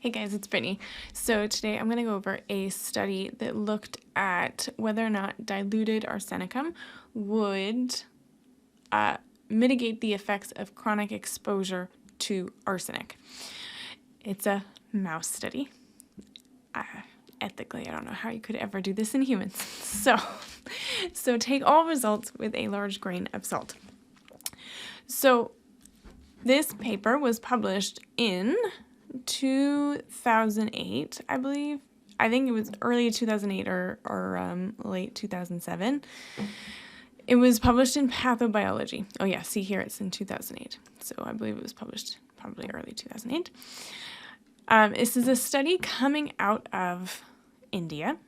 Hey guys, it's Brittany. So today I'm going to go over a study that looked at whether or not diluted arsenicum would mitigate the effects of chronic exposure to arsenic. It's a mouse study. Ethically, I don't know how you could ever do this in humans. So take all results with a large grain of salt. So this paper was published in 2008, I believe. I think it was early 2008 or late 2007. It was published in Pathobiology. Oh yeah, see here it's in 2008. So I believe it was published probably early 2008. This is a study coming out of India.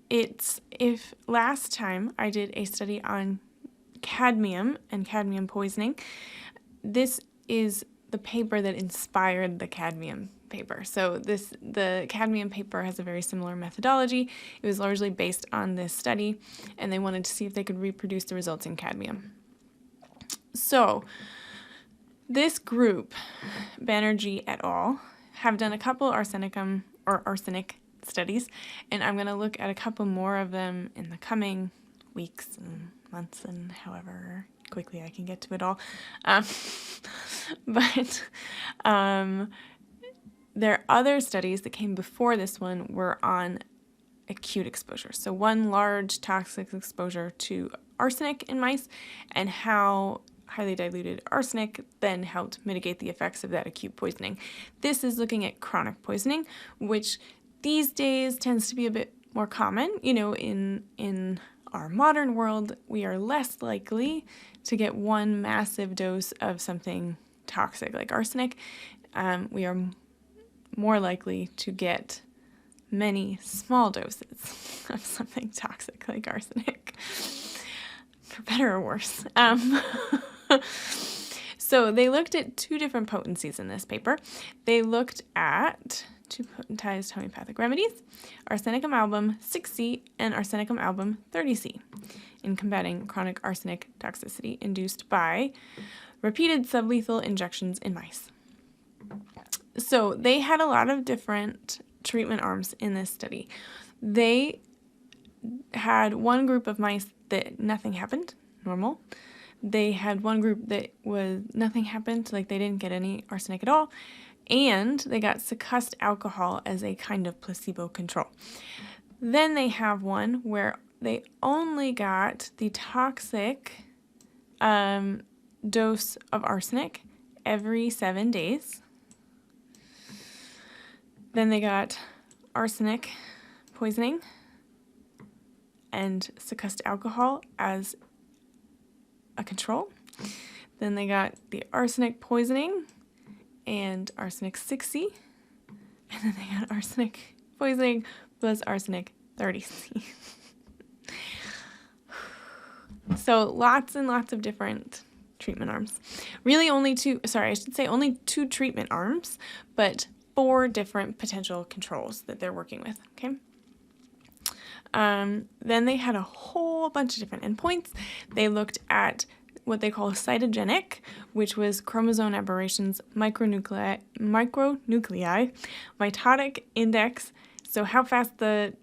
If last time I did a study on cadmium and cadmium poisoning, this is the paper that inspired the cadmium paper. So the cadmium paper has a very similar methodology. It was largely based on this study, and they wanted to see if they could reproduce the results in cadmium. So this group, Banerjee et al., have done a couple arsenicum or arsenic studies, and I'm going to look at a couple more of them in the coming weeks and months and however quickly I can get to it all. But there are other studies that came before this one were on acute exposure. So one large toxic exposure to arsenic in mice and how highly diluted arsenic then helped mitigate the effects of that acute poisoning. This is looking at chronic poisoning, which these days tends to be a bit more common. You know, in our modern world, we are less likely to get one massive dose of something toxic like arsenic. We are more likely to get many small doses of something toxic like arsenic, for better or worse. So they looked at two different potencies in this paper. They looked at two potentized homeopathic remedies, Arsenicum album 6C and Arsenicum album 30C, in combating chronic arsenic toxicity induced by repeated sublethal injections in mice. So they had a lot of different treatment arms in this study. They had one group of mice that nothing happened, normal. They had one group that was nothing happened, like they didn't get any arsenic at all, and they got succussed alcohol as a kind of placebo control. Then they have one where they only got the toxic dose of arsenic every 7 days. Then they got arsenic poisoning and succussed alcohol as a control. Then they got the arsenic poisoning and arsenic 6C. And then they got arsenic poisoning plus arsenic 30C. So lots and lots of different treatment arms. Really only two treatment arms, but 4 different potential controls that they're working with, okay? Then they had a whole bunch of different endpoints. They looked at what they call cytogenic, which was chromosome aberrations, micronuclei, mitotic index, so how fast the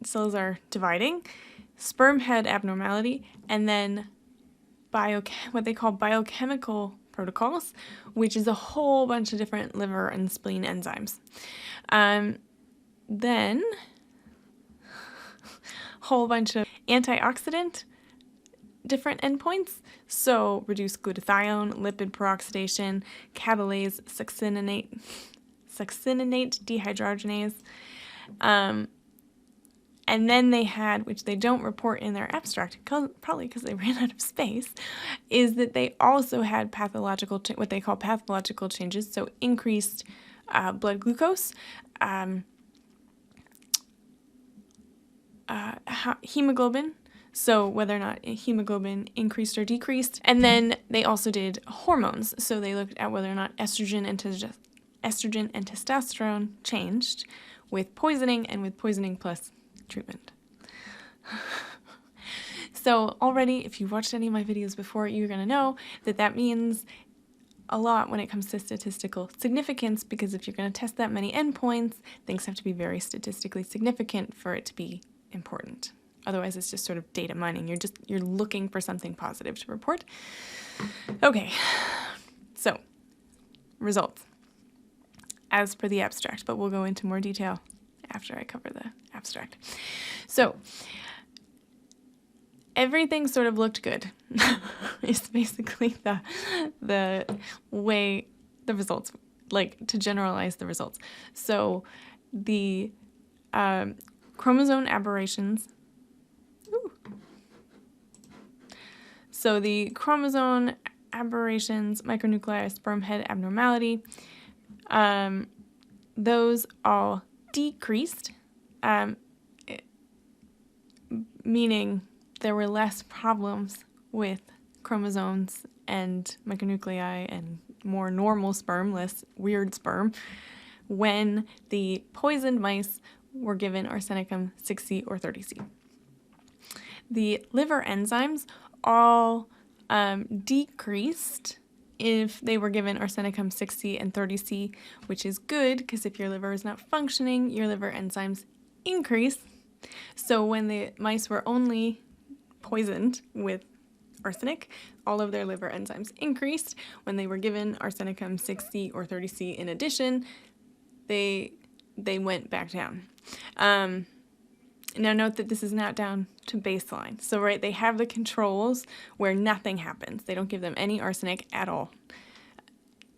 cells are dividing, sperm head abnormality, and then what they call biochemical protocols, which is a whole bunch of different liver and spleen enzymes. Then whole bunch of antioxidant different endpoints, so reduced glutathione, lipid peroxidation, catalase, succinate dehydrogenase. And then they had, which they don't report in their abstract, probably because they ran out of space, is that they also had what they call pathological changes, so increased blood glucose, hemoglobin, so whether or not hemoglobin increased or decreased. And then they also did hormones, so they looked at whether or not estrogen and testosterone changed with poisoning and with poisoning plus treatment. So already, if you've watched any of my videos before, you're going to know that that means a lot when it comes to statistical significance, because if you're going to test that many endpoints, things have to be very statistically significant for it to be important. Otherwise, it's just sort of data mining. You're looking for something positive to report. Okay, so results as per the abstract, but we'll go into more detail after I cover the abstract. So everything sort of looked good. It's basically the way the results, like to generalize the results. So the chromosome aberrations. So the chromosome aberrations, micronuclei, sperm head abnormality, those all decreased, meaning there were less problems with chromosomes and micronuclei and more normal sperm, less weird sperm, when the poisoned mice were given Arsenicum 6C or 30C. The liver enzymes all decreased if they were given Arsenicum 6C and 30C, which is good because if your liver is not functioning, your liver enzymes increase. So when the mice were only poisoned with arsenic, all of their liver enzymes increased. When they were given Arsenicum 6C or 30C in addition, they went back down. Now note that this is not down to baseline. So right, they have the controls where nothing happens. They don't give them any arsenic at all.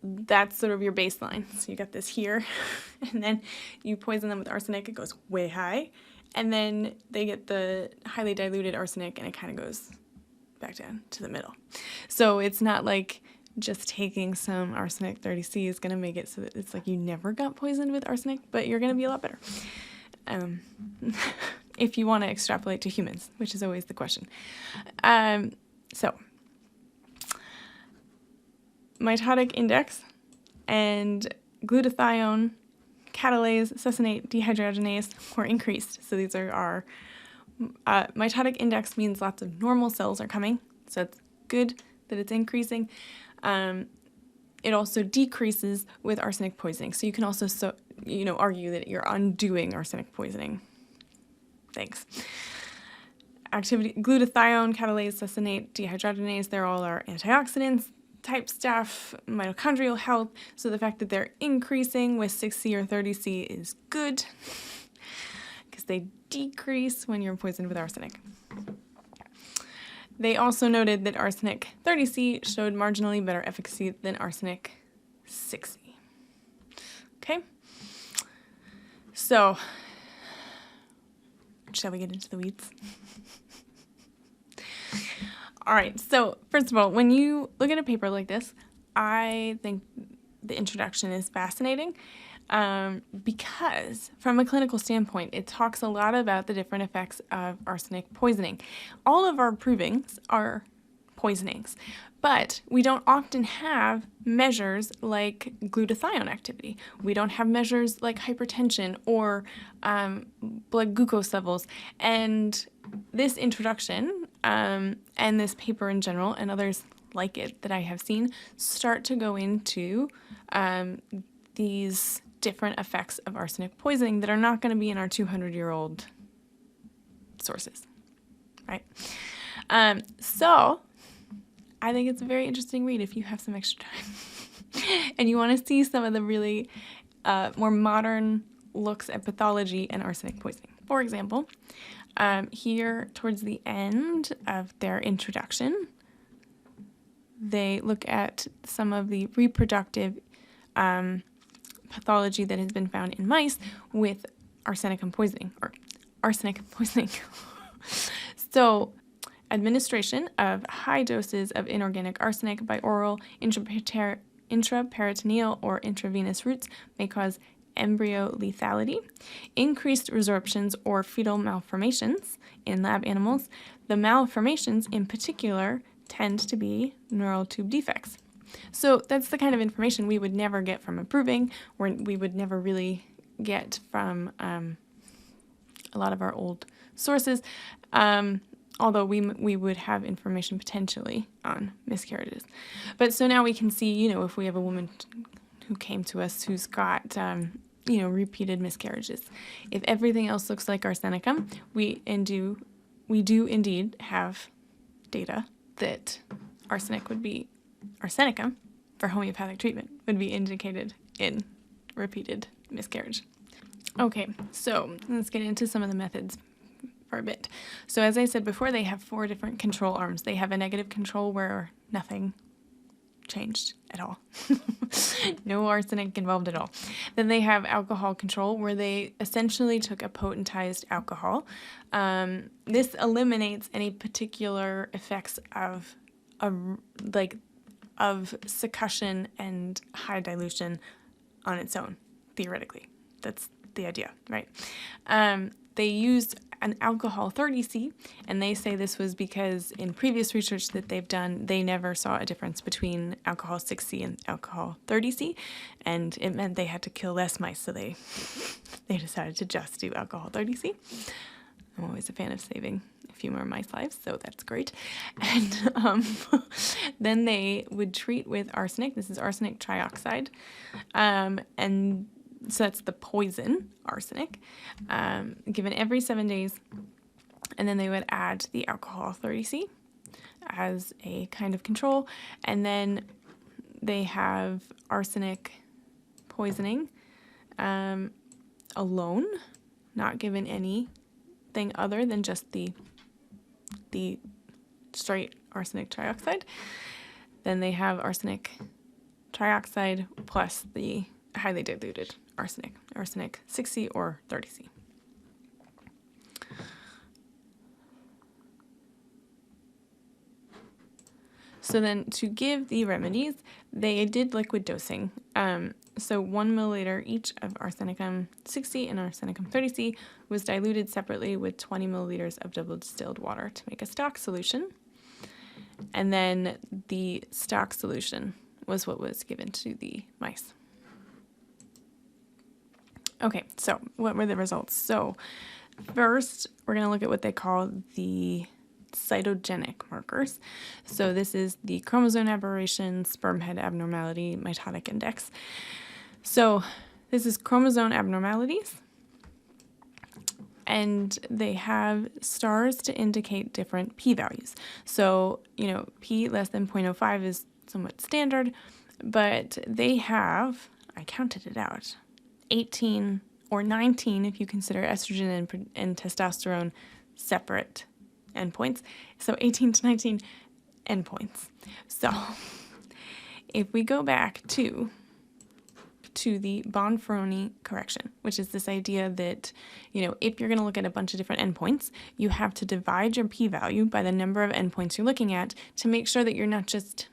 That's sort of your baseline. So you got this here, and then you poison them with arsenic, it goes way high, and then they get the highly diluted arsenic and it kind of goes back down to the middle. So it's not like just taking some arsenic 30C is going to make it so that it's like you never got poisoned with arsenic, but you're going to be a lot better. If you want to extrapolate to humans, which is always the question. So, mitotic index and glutathione, catalase, succinate, dehydrogenase were increased. So these are our mitotic index means lots of normal cells are coming. So it's good that it's increasing. It also decreases with arsenic poisoning. So you can also argue that you're undoing arsenic poisoning. Thanks. Activity, glutathione, catalase, succinate, dehydrogenase, they're all our antioxidants type stuff, mitochondrial health. So the fact that they're increasing with 6C or 30C is good because they decrease when you're poisoned with arsenic. They also noted that arsenic 30C showed marginally better efficacy than arsenic 6C. Okay? So, shall we get into the weeds? All right, so first of all, when you look at a paper like this, I think the introduction is fascinating because from a clinical standpoint, it talks a lot about the different effects of arsenic poisoning. All of our provings are poisonings, but we don't often have measures like glutathione activity. We don't have measures like hypertension or blood glucose levels. And this introduction and this paper in general and others like it that I have seen start to go into these different effects of arsenic poisoning that are not going to be in our 200-year-old sources, right? So I think it's a very interesting read if you have some extra time and you want to see some of the really more modern looks at pathology and arsenic poisoning. For example, here towards the end of their introduction, they look at some of the reproductive pathology that has been found in mice with arsenicum poisoning or arsenic poisoning. So, administration of high doses of inorganic arsenic by oral, intraperitoneal, or intravenous routes may cause embryo lethality, increased resorptions or fetal malformations in lab animals. The malformations in particular tend to be neural tube defects. So that's the kind of information we would never get from a proving, or we would never really get from a lot of our old sources. although we would have information potentially on miscarriages. But so now we can see, if we have a woman who came to us who's got, repeated miscarriages. If everything else looks like arsenicum, we do indeed have data that arsenicum for homeopathic treatment would be indicated in repeated miscarriage. Okay, so let's get into some of the methods for a bit. So as I said before, they have 4 different control arms. They have a negative control where nothing changed at all. No arsenic involved at all. Then they have alcohol control where they essentially took a potentized alcohol. This eliminates any particular effects of succussion and high dilution on its own, theoretically. That's the idea, right? They used an alcohol 30C, and they say this was because in previous research that they've done, they never saw a difference between alcohol 6C and alcohol 30C, and it meant they had to kill less mice, so they decided to just do alcohol 30C. I'm always a fan of saving a few more mice lives, so that's great. And then they would treat with arsenic. This is arsenic trioxide, and so that's the poison arsenic, given every 7 days. And then they would add the alcohol 30C as a kind of control. And then they have arsenic poisoning alone, not given anything other than just the straight arsenic trioxide. Then they have arsenic trioxide plus the highly diluted arsenic 6C or 30C. So then to give the remedies, they did liquid dosing. So 1 milliliter each of Arsenicum 6C and Arsenicum 30C was diluted separately with 20 milliliters of double distilled water to make a stock solution. And then the stock solution was what was given to the mice. Okay, so what were the results? So first, we're going to look at what they call the cytogenic markers. So this is the chromosome aberration, sperm head abnormality, mitotic index. So this is chromosome abnormalities, and they have stars to indicate different p-values. So, p less than 0.05 is somewhat standard, but they have, I counted it out, 18 or 19 if you consider estrogen and testosterone separate endpoints. So 18 to 19 endpoints. So if we go back to the Bonferroni correction, which is this idea that, if you're going to look at a bunch of different endpoints, you have to divide your p-value by the number of endpoints you're looking at to make sure that you're not just,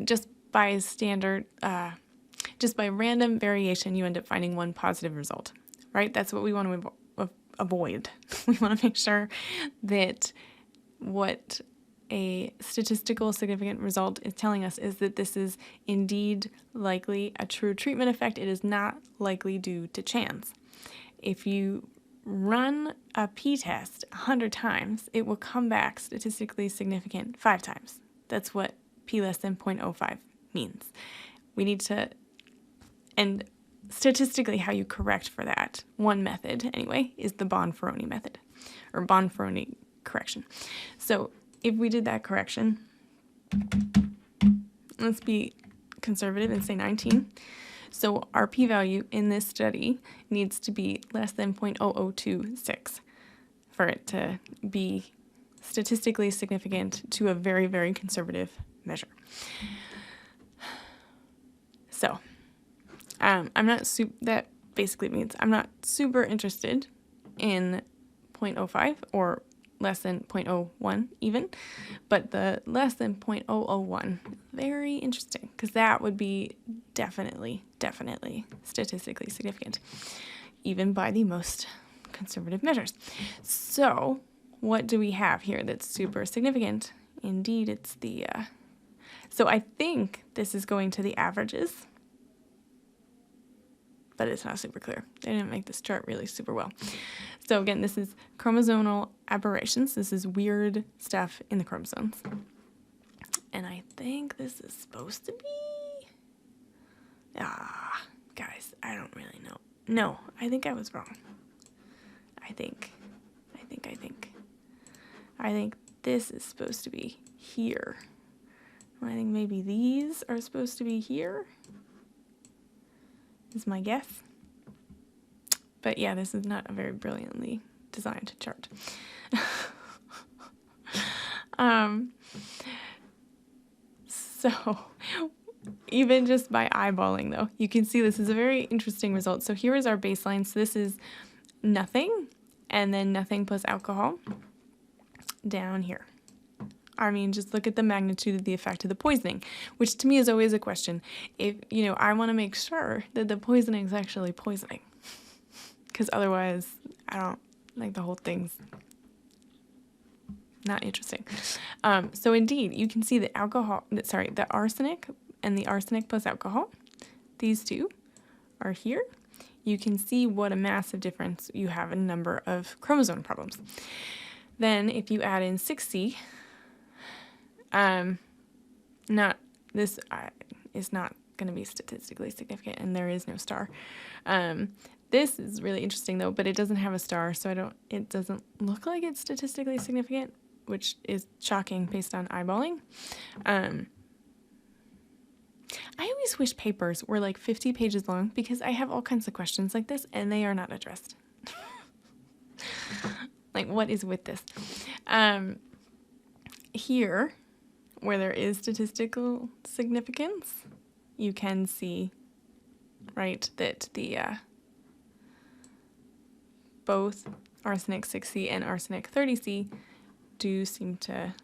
just by standard, just by random variation, you end up finding one positive result, right? That's what we want to avoid. We want to make sure that what a statistical significant result is telling us is that this is indeed likely a true treatment effect. It is not likely due to chance. If you run a p-test 100 times, it will come back statistically significant 5 times. That's what p less than 0.05 means. We need to, and statistically how you correct for that, one method anyway, is the Bonferroni method, or Bonferroni correction. So if we did that correction, let's be conservative and say 19. So our p-value in this study needs to be less than 0.0026 for it to be statistically significant to a very, very conservative measure. So that basically means I'm not super interested in 0.05 or less than 0.01 even, but the less than 0.001, very interesting, because that would be definitely statistically significant, even by the most conservative measures. So what do we have here that's super significant? Indeed, it's the, so I think this is going to the averages. but it's not super clear. They didn't make this chart really super well. So again, this is chromosomal aberrations. This is weird stuff in the chromosomes. And I think this is supposed to be... guys, I don't really know. No, I think I was wrong. I think this is supposed to be here. I think maybe these are supposed to be here, is my guess. But yeah, this is not a very brilliantly designed chart. So even just by eyeballing though, you can see this is a very interesting result. So here is our baseline. So this is nothing, and then nothing plus alcohol down here. I mean, just look at the magnitude of the effect of the poisoning, which to me is always a question. If, I want to make sure that the poisoning is actually poisoning, because otherwise I don't like the whole thing's not interesting. So indeed, you can see the the arsenic and the arsenic plus alcohol, these two are here. You can see what a massive difference you have in number of chromosome problems. Then if you add in 6C, this is not going to be statistically significant, and there is no star. This is really interesting though, but it doesn't have a star, so it doesn't look like it's statistically significant, which is shocking based on eyeballing. I always wish papers were like 50 pages long, because I have all kinds of questions like this and they are not addressed. Like, what is with this? Here, where there is statistical significance, you can see, right, that the both arsenic 6C and arsenic 30C do seem to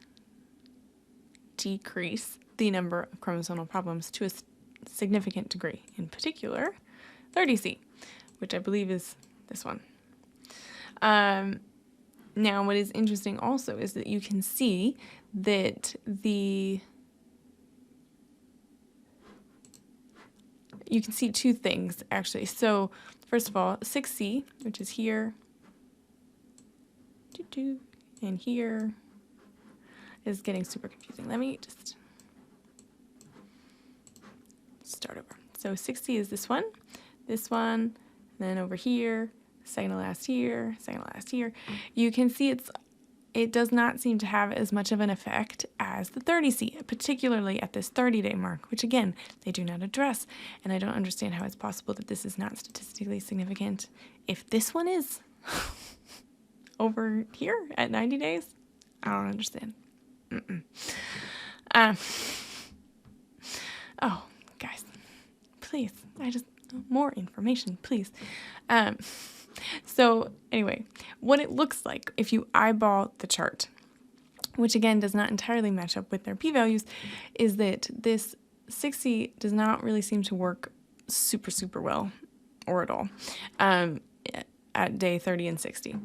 decrease the number of chromosomal problems to a significant degree. In particular, 30C, which I believe is this one. Now, what is interesting also is that you can see that you can see two things, actually. So, first of all, 6C, which is here, and here, is getting super confusing. Let me just start over. So 6C is this one, and then over here, second to last here, second to last here. You can see it does not seem to have as much of an effect as the 30C, particularly at this 30-day mark, which again, they do not address. And I don't understand how it's possible that this is not statistically significant if this one is over here at 90 days. I don't understand. Oh, guys, please, more information, please. So anyway, what it looks like if you eyeball the chart, which again does not entirely match up with their p-values, is that this 6C does not really seem to work super, super well, or at all, at day 30 and 60.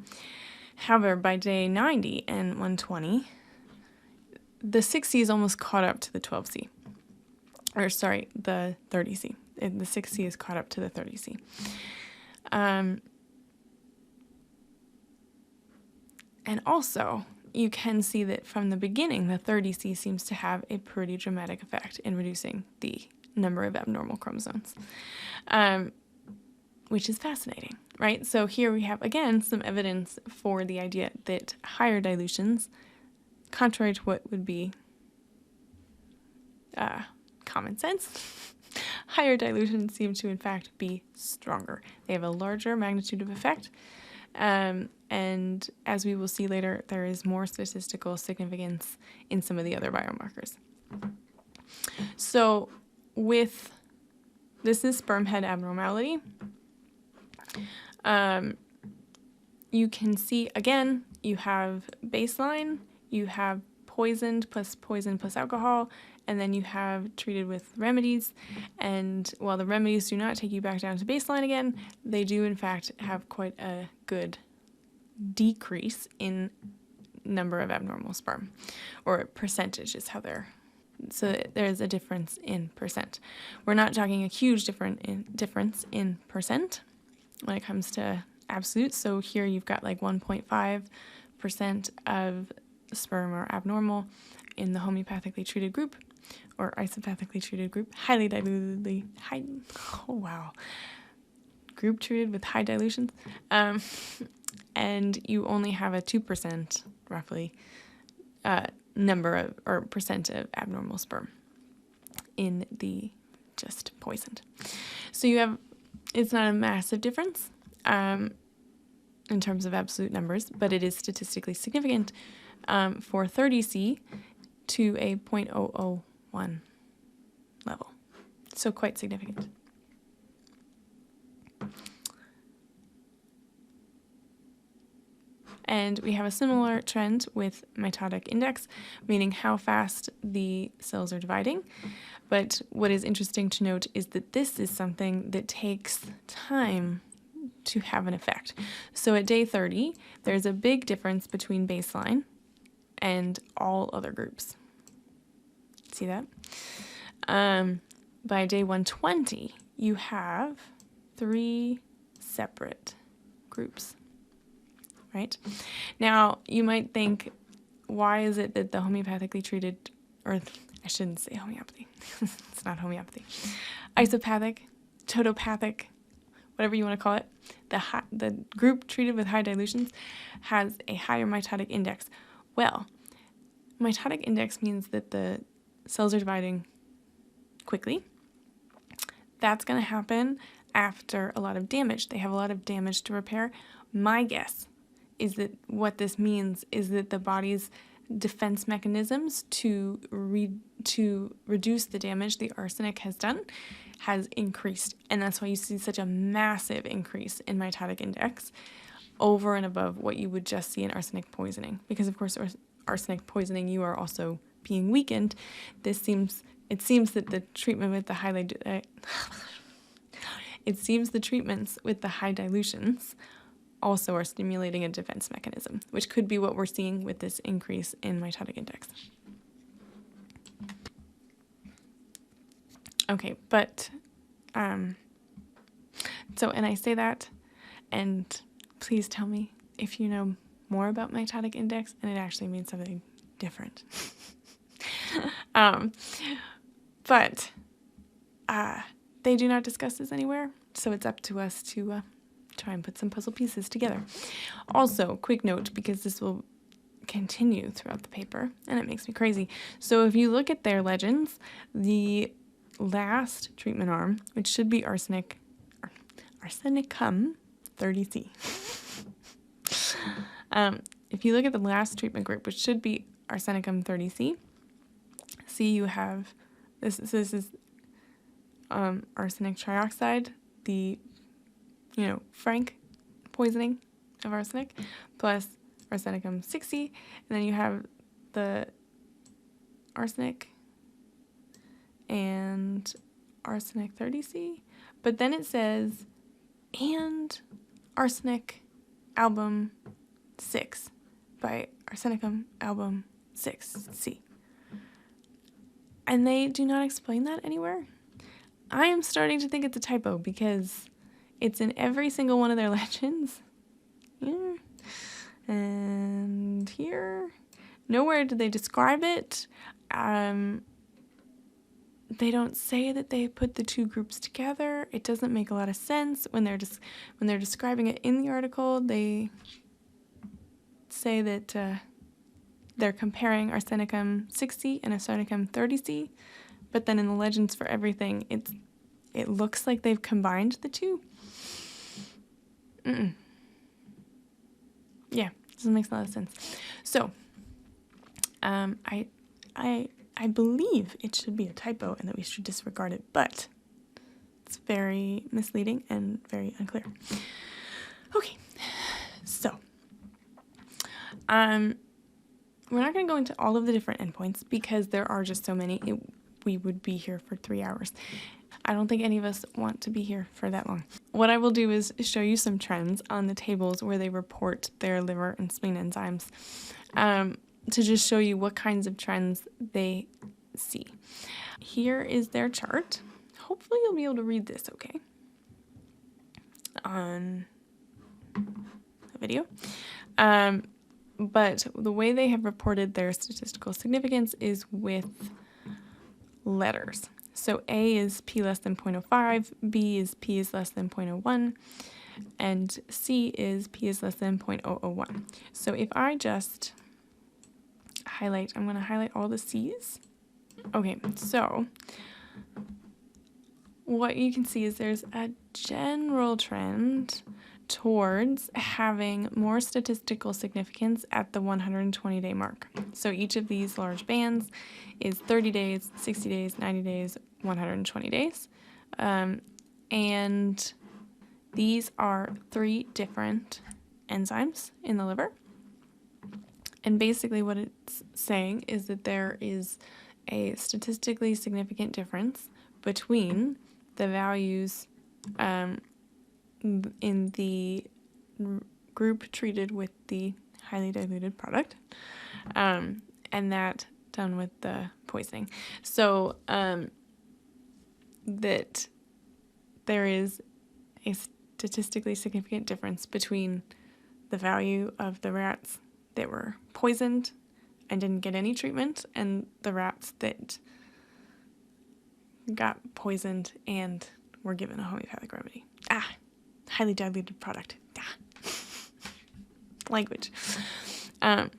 However, by day 90 and 120, the 6C is almost caught up to the 12C. Or sorry, the 30C. The 6C is caught up to the 30C. And also, you can see that from the beginning, the 30C seems to have a pretty dramatic effect in reducing the number of abnormal chromosomes, which is fascinating, right? So here we have, again, some evidence for the idea that higher dilutions, contrary to what would be common sense, higher dilutions seem to, in fact, be stronger. They have a larger magnitude of effect, and as we will see later, there is more statistical significance in some of the other biomarkers. So this is sperm head abnormality. You can see, again, you have baseline, you have poison plus alcohol, and then you have treated with remedies. And while the remedies do not take you back down to baseline again, they do in fact have quite a good decrease in number of abnormal sperm, or percentage is how they're So there's a difference in percent. We're not talking a huge difference in percent when it comes to absolutes. So here you've got like 1.5% of sperm are abnormal in the homeopathically treated group or isopathically treated group, highly dilutedly, group treated with high dilutions. And you only have a 2% roughly number of, or percent of abnormal sperm in the just poisoned. So you have, it's not a massive difference in terms of absolute numbers, but it is statistically significant for 30C to a 0.001 level. So quite significant. And we have a similar trend with mitotic index, meaning how fast the cells are dividing. But what is interesting to note is that this is something that takes time to have an effect. So at day 30, there's a big difference between baseline and all other groups. See that? By day 120, you have 3 separate groups. Right? Now, you might think, why is it that the homeopathically treated, or I shouldn't say homeopathy, it's not homeopathy, isopathic, totopathic, whatever you want to call it, the group treated with high dilutions has a higher mitotic index? Well, mitotic index means that the cells are dividing quickly. That's going to happen after a lot of damage. They have a lot of damage to repair. My guess is that what this means is that the body's defense mechanisms to reduce the damage the arsenic has done has increased. And that's why you see such a massive increase in mitotic index over and above what you would just see in arsenic poisoning. Because of course, arsenic poisoning, you are also being weakened. It seems that the treatment with the the treatments with the high dilutions also are stimulating a defense mechanism, which could be what we're seeing with this increase in mitotic index. Okay, but, so, and I say that, and please tell me if you know more about mitotic index and it actually means something different. But they do not discuss this anywhere, so it's up to us to try and put some puzzle pieces together. Also, quick note, because this will continue throughout the paper, and it makes me crazy. So if you look at their legends, the last treatment arm, which should be Arsenicum 30C. If you look at the last treatment group, which should be Arsenicum 30C, see you have, this is arsenic trioxide, the frank poisoning of arsenic, plus Arsenicum 6C, and then you have the arsenic and arsenic 30C, but then it says, and arsenic album 6 by Arsenicum album 6C. And they do not explain that anywhere. I am starting to think it's a typo because it's in every single one of their legends. Here and here. Nowhere do they describe it. They don't say that they put the two groups together. It doesn't make a lot of sense. When they're describing it in the article, they say that they're comparing Arsenicum 6C and Arsenicum 30C, but then in the legends for everything, it looks like they've combined the two. Yeah, doesn't make a lot of sense. So, I believe it should be a typo and that we should disregard it, but it's very misleading and very unclear. Okay, so we're not going to go into all of the different endpoints because there are just so many. We would be here for 3 hours. I don't think any of us want to be here for that long. What I will do is show you some trends on the tables where they report their liver and spleen enzymes to just show you what kinds of trends they C. Here is their chart. Hopefully you'll be able to read this okay on the video. But the way they have reported their statistical significance is with letters. So A is P less than 0.05, B is P is less than 0.01, and C is P is less than 0.001. So if I just highlight, I'm going to highlight all the C's. Okay, so what you can see is there's a general trend towards having more statistical significance at the 120-day mark. So each of these large bands is 30 days, 60 days, 90 days, 120 days. And these are 3 different enzymes in the liver. And basically what it's saying is that there is a statistically significant difference between the values in the group treated with the highly diluted product, and that done with the poisoning. So that there is a statistically significant difference between the value of the rats that were poisoned and didn't get any treatment and the rats that got poisoned and were given a homeopathic remedy. Highly diluted product. Language. And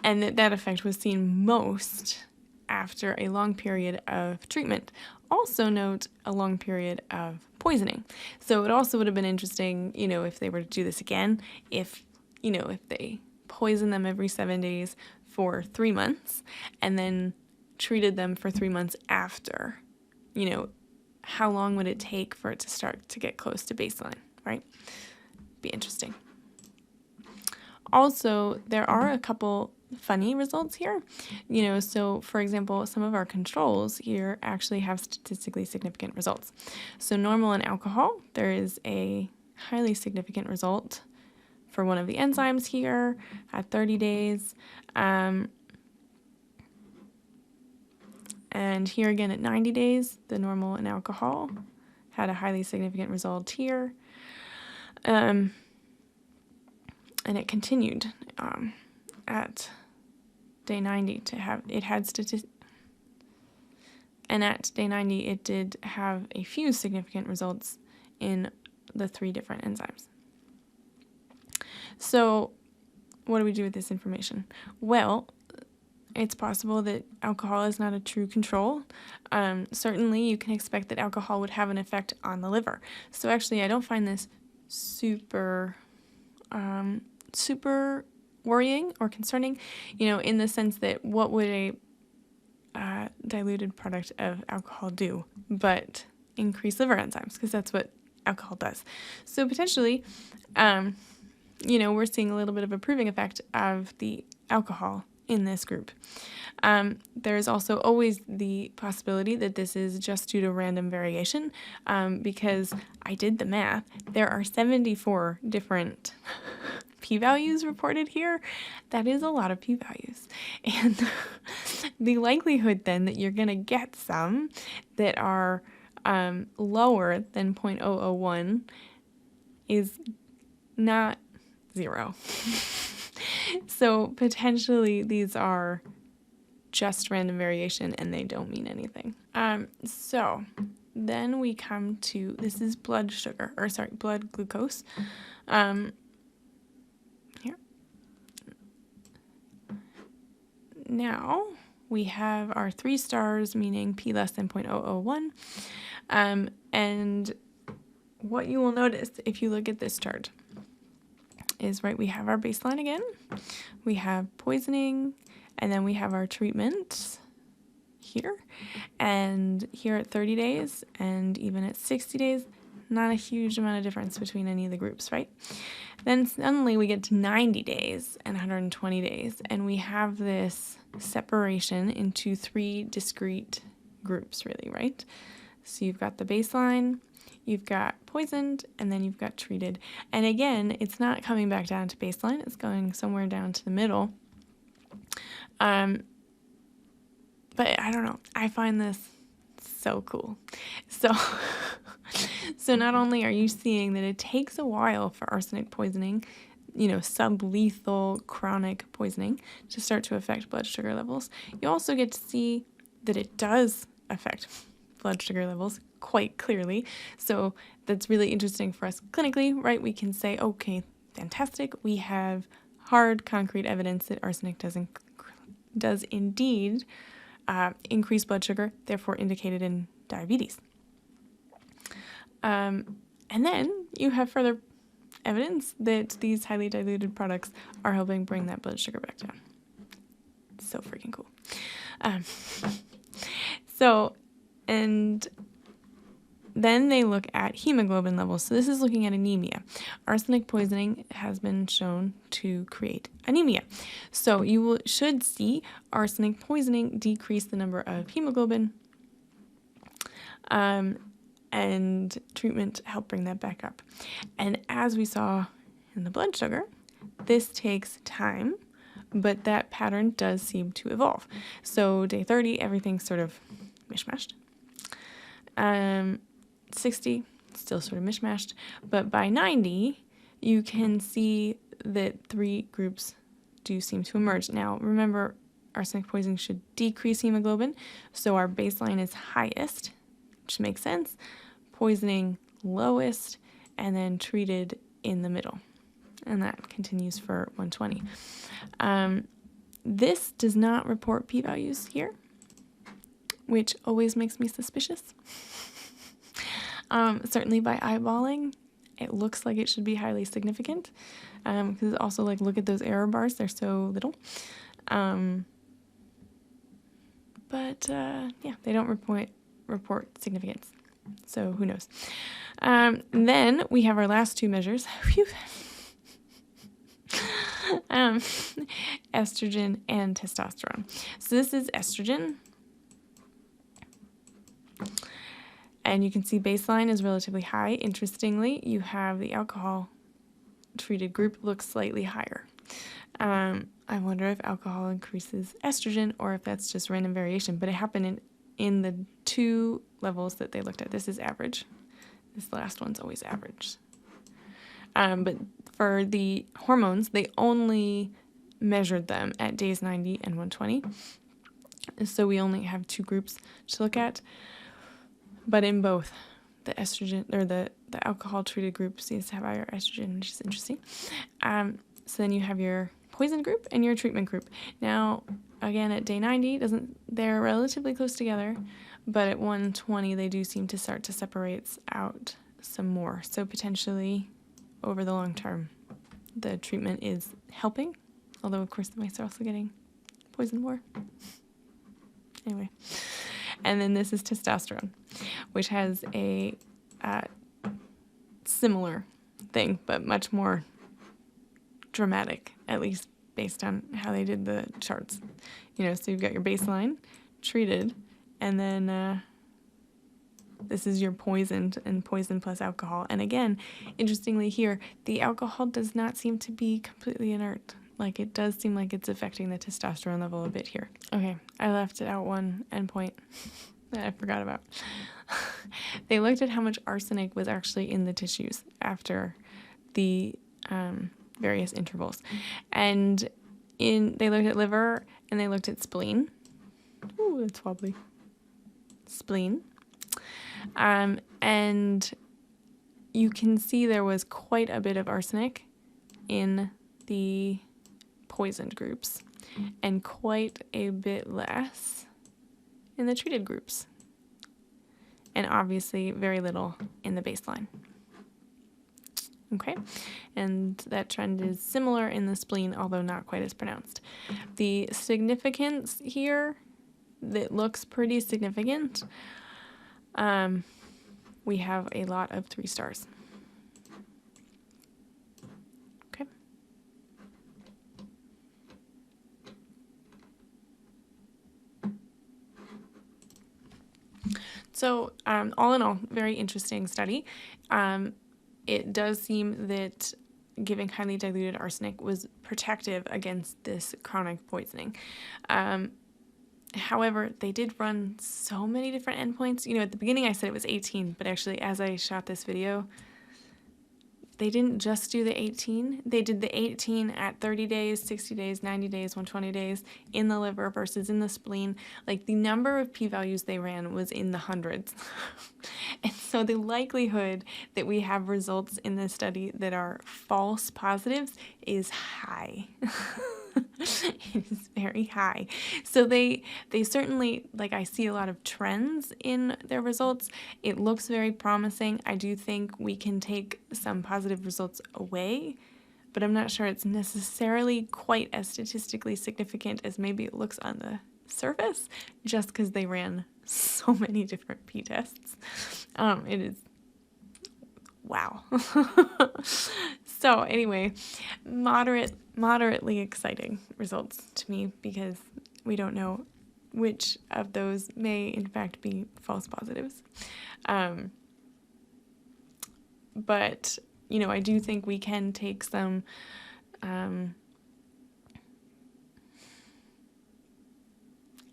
that effect was seen most after a long period of treatment. Also note a long period of poisoning. So it also would have been interesting, if they were to do this again, if they poison them every 7 days for 3 months and then treated them for 3 months after, how long would it take for it to start to get close to baseline, right? Be interesting. Also, there are a couple funny results here. So for example, some of our controls here actually have statistically significant results. So normal in alcohol, there is a highly significant result for one of the enzymes here at 30 days. And here again at 90 days, the normal in alcohol had a highly significant result here. And it continued at day 90 to have, it had and at day 90 it did have a few significant results in the 3 different enzymes. So what do we do with this information? Well, it's possible that alcohol is not a true control. Certainly you can expect that alcohol would have an effect on the liver. So actually I don't find this super worrying or concerning, in the sense that what would a diluted product of alcohol do but increase liver enzymes, because that's what alcohol does. So potentially, we're seeing a little bit of a proving effect of the alcohol in this group. There's also always the possibility that this is just due to random variation, because I did the math. There are 74 different p-values reported here. That is a lot of p-values. And the likelihood then that you're going to get some that are lower than 0.001 is not 0. So potentially these are just random variation and they don't mean anything. So then we come to, this is blood glucose. Here. Now we have our 3 stars, meaning P less than 0.001. And what you will notice if you look at this chart is, we have our baseline again, we have poisoning, and then we have our treatment here, and here at 30 days, and even at 60 days, not a huge amount of difference between any of the groups, right? Then suddenly we get to 90 days and 120 days, and we have this separation into 3 discrete groups, really, right? So you've got the baseline, you've got poisoned, and then you've got treated. And again, it's not coming back down to baseline, it's going somewhere down to the middle. But I don't know. I find this so cool. So, so not only are you seeing that it takes a while for arsenic poisoning, sublethal chronic poisoning to start to affect blood sugar levels, you also get to see that it does affect blood sugar levels quite clearly. So that's really interesting for us clinically, right? We can say, okay, fantastic. We have hard concrete evidence that arsenic does indeed increase blood sugar, therefore indicated in diabetes. And then you have further evidence that these highly diluted products are helping bring that blood sugar back down. So freaking cool. And then they look at hemoglobin levels. So this is looking at anemia. Arsenic poisoning has been shown to create anemia. So you should see arsenic poisoning decrease the number of hemoglobin, and treatment help bring that back up. And as we saw in the blood sugar, this takes time, but that pattern does seem to evolve. So day 30, everything's sort of mishmashed. 60, still sort of mishmashed. But by 90, you can see that 3 groups do seem to emerge. Now, remember, arsenic poisoning should decrease hemoglobin, so our baseline is highest, which makes sense. Poisoning lowest, and then treated in the middle. And that continues for 120. This does not report p-values here, which always makes me suspicious. Certainly by eyeballing, it looks like it should be highly significant, because also, like, look at those error bars, they're so little. But they don't report significance, so who knows. Then we have our last 2 measures. Estrogen and testosterone. So this is estrogen. And you can see baseline is relatively high. Interestingly, you have the alcohol-treated group looks slightly higher. I wonder if alcohol increases estrogen or if that's just random variation. But it happened in the 2 levels that they looked at. This is average. This last one's always average. But for the hormones, they only measured them at days 90 and 120. So we only have 2 groups to look at. But in both, the estrogen or the alcohol-treated group seems to have higher estrogen, which is interesting. So then you have your poison group and your treatment group. Now, again, at day 90, they're relatively close together, but at 120, they do seem to start to separate out some more. So potentially, over the long term, the treatment is helping, although, of course, the mice are also getting poisoned more. Anyway. And then this is testosterone, which has a similar thing, but much more dramatic, at least based on how they did the charts. So you've got your baseline, treated, and then this is your poisoned, and poison plus alcohol. And again, interestingly here, the alcohol does not seem to be completely inert. Like, it does seem like it's affecting the testosterone level a bit here. Okay, I left out one endpoint that I forgot about. They looked at how much arsenic was actually in the tissues after the various intervals. And they looked at liver and they looked at spleen. Ooh, it's wobbly. Spleen. And you can see there was quite a bit of arsenic in the poisoned groups and quite a bit less in the treated groups, and obviously very little in the baseline. Okay, and that trend is similar in the spleen, although not quite as pronounced. The significance here, that looks pretty significant. We have a lot of 3 stars. Okay. So all in all, very interesting study. It does seem that giving highly diluted arsenic was protective against this chronic poisoning. However, they did run so many different endpoints. You know, at the beginning I said it was 18, but actually as I shot this video, they didn't just do the 18. They did the 18 at 30 days, 60 days, 90 days, 120 days in the liver versus in the spleen. Like, the number of p-values they ran was in the hundreds. And so the likelihood that we have results in this study that are false positives is high. It is very high. So they certainly, like, I see a lot of trends in their results. It looks very promising. I do think we can take some positive results away, but I'm not sure it's necessarily quite as statistically significant as maybe it looks on the surface, just because they ran so many different p-tests. It is, wow. So anyway, moderately exciting results to me, because we don't know which of those may in fact be false positives. But, you know, I do think we can take some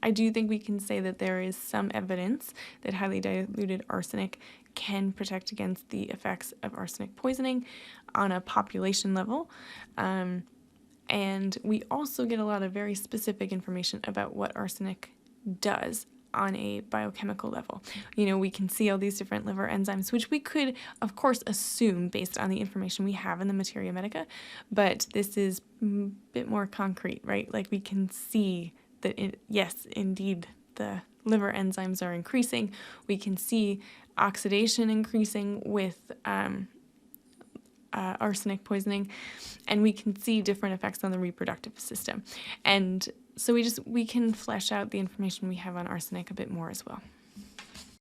I do think we can say that there is some evidence that highly diluted arsenic can protect against the effects of arsenic poisoning on a population level. And we also get a lot of very specific information about what arsenic does on a biochemical level. You know, we can see all these different liver enzymes, which we could, of course, assume based on the information we have in the Materia Medica, but this is a bit more concrete, right? Like, we can see that, yes, indeed, the liver enzymes are increasing. We can see oxidation increasing with arsenic poisoning, and we can see different effects on the reproductive system. And so we can flesh out the information we have on arsenic a bit more as well.